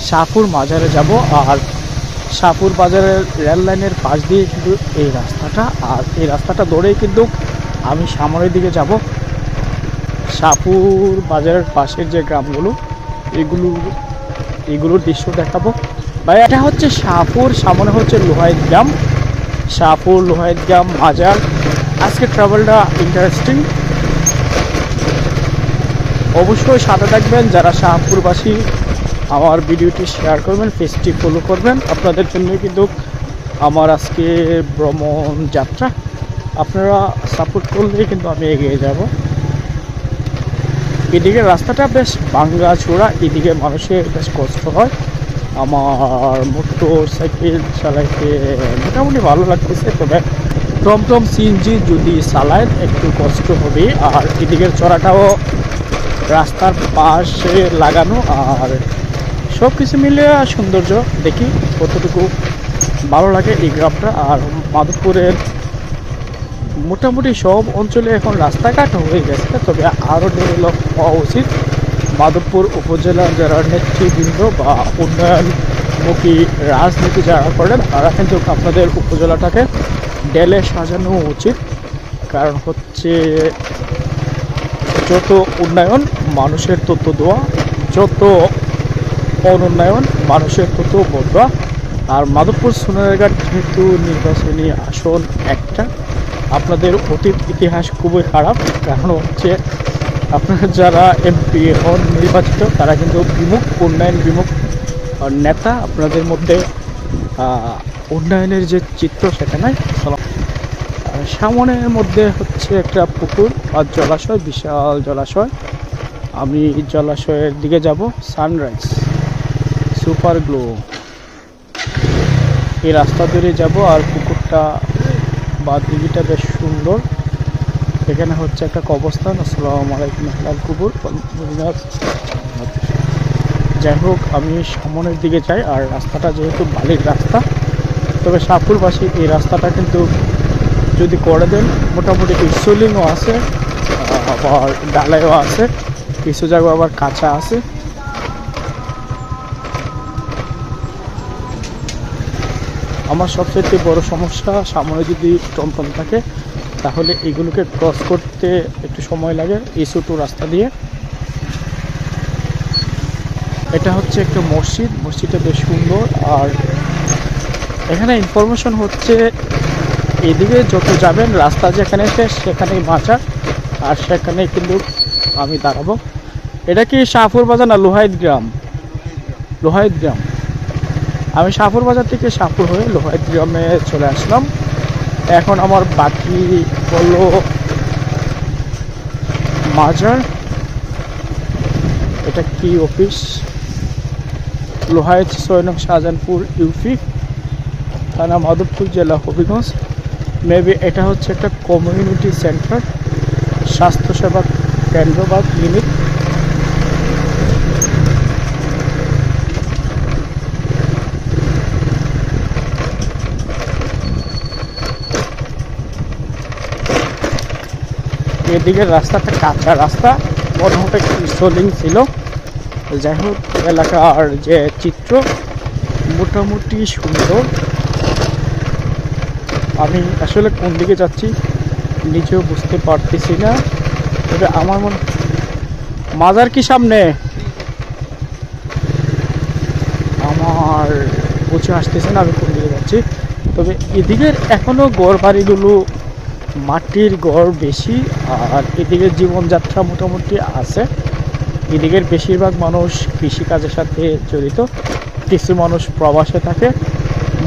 শাহপুর মাজারে যাব। আর শাহপুর বাজারের রেল লাইনের পাশ দিয়ে কিন্তু এই রাস্তাটা, আর এই রাস্তাটা ধরেই কিন্তু আমি সামনের দিকে যাব। শাহপুর বাজারের পাশের যে গ্রামগুলো, এগুলোর দৃশ্য দেখাবো। ভাই এটা হচ্ছে শাহপুর, সামনে হচ্ছে লোহাইদ গ্রাম। শাহপুর, লোহাইদ গ্রাম, মাজার। আজকে ট্রাভেলটা ইন্টারেস্টিং। অবশ্যই সাথে থাকবেন। যারা শাহপুরবাসী আমার ভিডিওটি শেয়ার করবেন, পেজটি ফলো করবেন। আপনাদের জন্য কিন্তু আমার আজকে ভ্রমণ যাত্রা, আপনারা সাপোর্ট করলেই কিন্তু আমি এগিয়ে যাব। এদিকে রাস্তাটা বেশ ভাঙ্গা চোরা, এদিকে মানুষের বেশ কষ্ট হয়। আমার মোটর সাইকেল চালাইতে মোটামুটি ভালো লাগতেছে, তবে টমটম সিএনজি যদি চালায় একটু কষ্ট হবে। আর এদিকের চড়াটাও রাস্তার পাশে লাগানো, আর সব কিছু মিলে সৌন্দর্য দেখি কতটুকু ভালো লাগে এই গ্রামটা। আর মাধবপুরের মোটামুটি সব অঞ্চলে এখন রাস্তাঘাট হয়ে গেছে, তবে আরও ডেভেলপ হওয়া উচিত। মাধবপুর উপজেলার যারা নেতৃবৃন্দ বা উন্নয়নমুখী রাজনীতি যারা করেন, তারা কিন্তু আপনাদের উপজেলাটাকে ডেলে সাজানো উচিত। কারণ হচ্ছে যত উন্নয়ন মানুষের তত দোয়া, যত অনুন্নয়ন মানুষের তত বদয়া। আর মাধবপুর সোনারঘাট যেহেতু নির্বাচনী আসন একটা, আপনাদের অতীত ইতিহাস খুবই খারাপ। কারণ হচ্ছে আপনারা যারা এমপি হন নির্বাচিত, তারা কিন্তু বিমুখ, উন্নয়ন বিমুখ নেতা। আপনাদের মধ্যে উন্নয়নের যে চিত্র সেটা নাই। সামনের মধ্যে হচ্ছে একটা পুকুর আর জলাশয়, বিশাল জলাশয়। আমি জলাশয়ের দিকে যাব। সানরাইজ, সুপার গ্লো, এই রাস্তা ধরে যাব। আর পুকুরটা বা দিঘিটা বেশ সুন্দর। এখানে হচ্ছে একটা কবরস্থান। আসসালামু আলাইকুম আহলাল কুবুর। যাই হোক, আমি সামনের দিকে যাই। আর রাস্তাটা যেহেতু বালির রাস্তা, তবে শাহপুরবাসী এই রাস্তাটা কিন্তু যদি করে দেন, মোটামুটি সোলিংও আছে, আবার ডালাইও আছে, কিছু জায়গা আবার কাঁচা আছে। আমার সবচেয়ে বড় সমস্যা, সামনে যদি টমটম থাকে তাহলে এগুলোকে ক্রস করতে একটু সময় লাগে এই ছোটো রাস্তা দিয়ে। এটা হচ্ছে একটা মসজিদ, মসজিদটা বেশ সুন্দর। আর এখানে ইনফরমেশন হচ্ছে এদিকে যত যাবেন রাস্তা যেখানে শেষ সেখানেই মাজার, আর সেখানে কিন্তু আমি দাঁড়াবো। এটা কি শাহপুর বাজার না লোহাইদ গ্রাম? লোহাইদ গ্রাম। আমি শাহপুর বাজার থেকে শাহপুর হয়ে লোহাইদ গ্রামে চলে আসলাম। এখন আমার বাকি হলো মাজার। এটা কি অফিস? লোহাইদ ৬ নং শাহজাহানপুর ইউপি, থানা মাধবপুর, জেলা হবিগঞ্জ। মেবি এটা হচ্ছে একটা কমিউনিটি সেন্টার, স্বাস্থ্যসেবা কেন্দ্র বা ক্লিনিক। এদিকের রাস্তাটা কাঁচা রাস্তা, মোটামুটি সোলিং ছিল। যাই হোক, এলাকার যে চিত্র মোটামুটি সুন্দর। আমি আসলে কোন দিকে যাচ্ছি নিজেও বুঝতে পারতেছি না, তবে আমার মনে মাজার কি সামনে আমার বুঝে আসতেছে না আমি কোন দিকে যাচ্ছি। তবে এদিকের এখনও গড় বাড়িগুলো মাটির গড় বেশি, আর এদিকের জীবনযাত্রা মোটামুটি আছে। এদিকের বেশিরভাগ মানুষ কৃষিকাজের সাথে জড়িত, কিছু মানুষ প্রবাসে থাকে।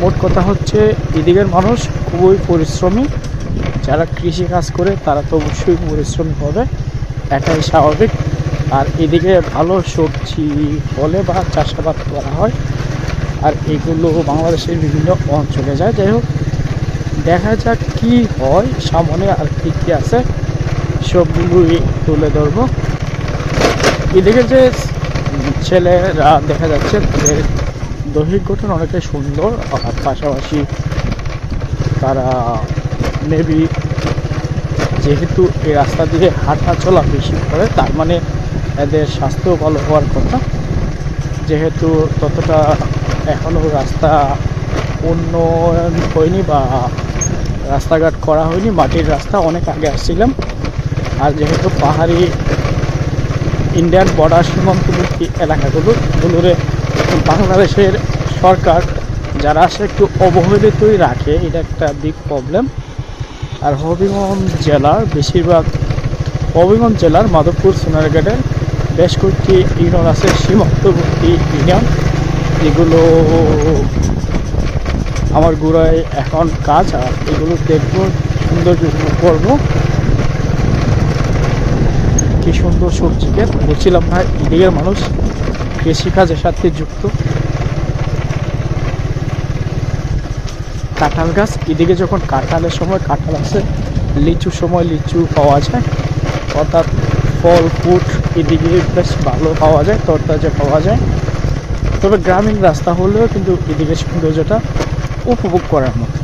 মোট কথা হচ্ছে এদিকের মানুষ খুবই পরিশ্রমী। যারা কৃষি কাজ করে তারা তো অবশ্যই পরিশ্রমী হবে, এটাই স্বাভাবিক। আর এদিকে ভালো সবজি ফলে বা চাষাবাদ করা হয়, আর এগুলো বাংলাদেশের বিভিন্ন অঞ্চলে যায়। যাই হোক, দেখা যাক কি হয় সামনে, আর কী কী আছে সবগুলোই তুলে ধরবো। এদিকে যে ছেলেরা দেখা যাচ্ছে তাদের দৈহিক গঠন অনেকটাই সুন্দর, আর পাশাপাশি তারা মেবি যেহেতু এই রাস্তা দিয়ে হাঁটা চলা বেশি করে, তার মানে এদের স্বাস্থ্য ভালো হওয়ার কথা। যেহেতু ততটা এখনও রাস্তা উন্নয়ন হয়নি বা রাস্তাঘাট করা হয়নি, মাটির রাস্তা অনেক আগে আসছিলাম। আর যেহেতু পাহাড়ি ইন্ডিয়ান বর্ডার সীমান্তবর্তী এলাকাগুলোরে বাংলাদেশের সরকার যারা আসে একটু অবহেলিতই রাখে, এটা একটা বিগ প্রবলেম। আর হবিগঞ্জ জেলার বেশিরভাগ, হবিগঞ্জ জেলার মাধবপুর সোনারঘাটের বেশ কয়েকটি ইউনিয়ন আছে সীমান্তবর্তী ইউনিয়ন, যেগুলো আমার ঘুরায় এখন কাজ। আর এগুলো দেখবো, সৌন্দর্য উপভোগ করবো। কি সুন্দর সবজি ক্ষেত, বলছিলাম না এদিকের মানুষ কৃষিকাজের সাথে যুক্ত। কাঁঠাল গাছ, এদিকে যখন কাঁঠালের সময় কাঁঠাল আছে, লিচুর সময় লিচু পাওয়া যায়, অর্থাৎ ফল ফুট এদিকে বেশ ভালো পাওয়া যায়, তরতাজা পাওয়া যায়। তবে গ্রামীণ রাস্তা হলেও কিন্তু এদিকে সৌন্দর্যটা উপভোগ করার মতো।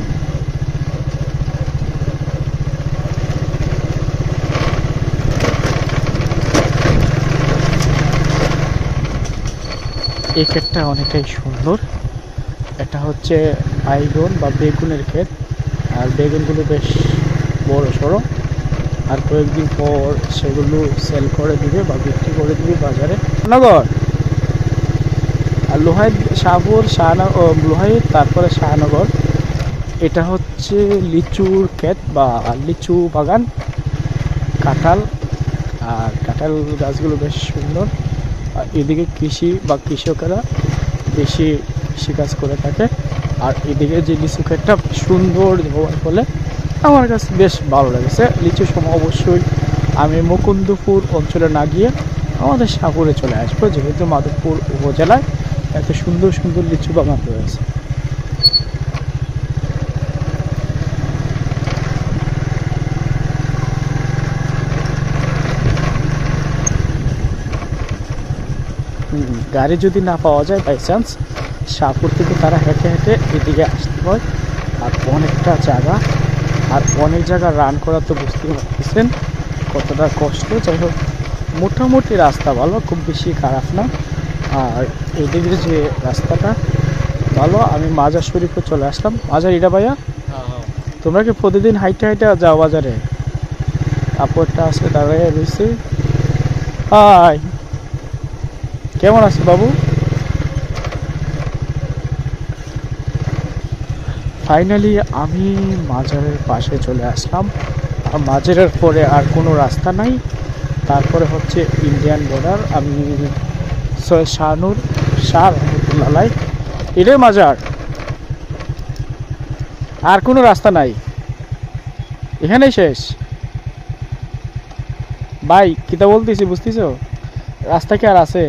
এই ক্ষেতটা অনেকটাই সুন্দর। এটা হচ্ছে বাইগন বা বেগুনের ক্ষেত। আর বেগুনগুলো বেশ বড় সড়ো, আর কয়েকদিন পর সেগুলো সেল করে দিবে বা বিক্রি করে দিবে বাজারে। নগর আর লোহাই, শাহপুর, লোহাই, তারপরে শাহনগর। এটা হচ্ছে লিচুর ক্ষেত বা লিচু বাগান, কাঁঠাল। আর কাঁঠাল গাছগুলো বেশ সুন্দর। আর এদিকে কৃষি বা কৃষকেরা বেশি কৃষিকাজ করে থাকে। আর এদিকে যে লিচু ক্ষেতটা সুন্দর হওয়ার ফলে আমার কাছে বেশ ভালো লেগেছে। লিচুর সময় অবশ্যই আমি মুকুন্দপুর অঞ্চলে না গিয়ে আমাদের শাহপুরে চলে আসবো, যেহেতু মাধবপুর উপজেলায় এত সুন্দর সুন্দর লিচু বাগান রয়েছে। গাড়ি যদি না পাওয়া যায় বাই চান্স, শাহপুর থেকে তারা হেঁটে হেঁটে এদিকে আসতে হয়। আর অনেকটা জায়গা, আর অনেক জায়গা রান করা তো বুঝতেই পারতেছেন কতটা কষ্ট। যাই হোক, মোটামুটি রাস্তা ভালো, খুব বেশি খারাপ না। আর এদিকে যে রাস্তাটা ভালো। আমি মাজার শরীফে চলে আসলাম। মাজার ইটা ভাইয়া, তোমরা কি প্রতিদিন হাইটে হাইটে যাও বাজারে? কাপড়টা আছে দাঁড়ায় রয়েছে। হাই, কেমন আছে বাবু? ফাইনালি আমি মাজারের পাশে চলে আসলাম। আর মাজারের পরে আর কোনো রাস্তা নাই, তারপরে হচ্ছে ইন্ডিয়ান বর্ডার। আমি সৈয়দ শাহনুর শাহ রহমতুল্লাহ, এটাই মাজার, আর কোনো রাস্তা নাই, এখানেই শেষ। ভাই কিতা বলতেছি বুঝতেছ, রাস্তা কি আর আছে?